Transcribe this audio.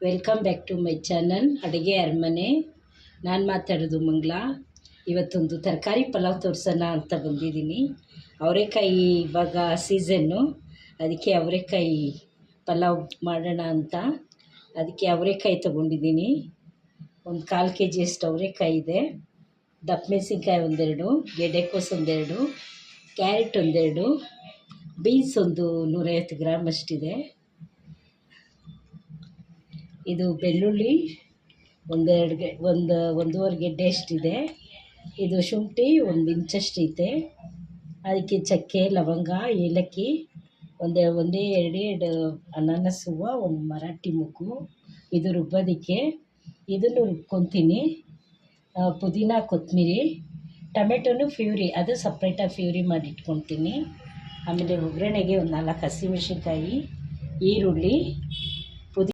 Welcome back to my channel Aduge Aramane. ನಾನು ಮಾತಾಡೋದು ಮಂಗಳ. ಇವತ್ತೊಂದು ತರಕಾರಿ ಪಲಾವ್ ತೋರಿಸೋಣ ಅಂತ ಬಂದಿದ್ದೀನಿ. ಅವರೆಕಾಯಿ ಇವಾಗ ಸೀಸನ್ನು, ಅದಕ್ಕೆ ಅವರೆಕಾಯಿ ಪಲಾವ್ ಮಾಡೋಣ ಅಂತ ಅದಕ್ಕೆ ಅವರೆಕಾಯಿ ತೊಗೊಂಡಿದ್ದೀನಿ. ಒಂದು 1/4 kg ಅಷ್ಟು ಅವರೆಕಾಯಿ ಇದೆ. ದಪ್ಪ ಮೆಣಸಿನ್ಕಾಯಿ ಒಂದೆರಡು, ಗೆಡ್ಡೆಕೋಸು ಒಂದೆರಡು, ಕ್ಯಾರೆಟ್ ಒಂದೆರಡು, ಬೀನ್ಸ್ ಒಂದು 150 ಗ್ರಾಮ್ ಅಷ್ಟಿದೆ. ಇದು ಬೆಳ್ಳುಳ್ಳಿ ಒಂದೂವರೆ ಗೆಡ್ಡೆ ಅಷ್ಟಿದೆ. ಇದು ಶುಂಠಿ 1 ಇಂಚಷ್ಟೈತೆ. ಅದಕ್ಕೆ ಚಕ್ಕೆ, ಲವಂಗ, ಏಲಕ್ಕಿ, ಒಂದೇ ಎರಡು ಅನಾನಸ್ ಹೂವು, ಒಂದು ಮರಾಠಿ ಮೊಗ್ಗು. ಇದು ರುಬ್ಬೋದಕ್ಕೆ ಇದನ್ನು ರುಬ್ಕೊತೀನಿ. ಪುದೀನ, ಕೊತ್ತಂಬರಿ, ಟೊಮೆಟೊನು ಪ್ಯೂರಿ, ಅದು ಸಪ್ರೇಟಾಗಿ ಪ್ಯೂರಿ ಮಾಡಿ ಇಟ್ಕೊತೀನಿ. ಆಮೇಲೆ ಒಗ್ಗರಣೆಗೆ ಒಂದು 4 ಹಸಿಮೆಣ್ಸಿನ್ಕಾಯಿ, ಈರುಳ್ಳಿ,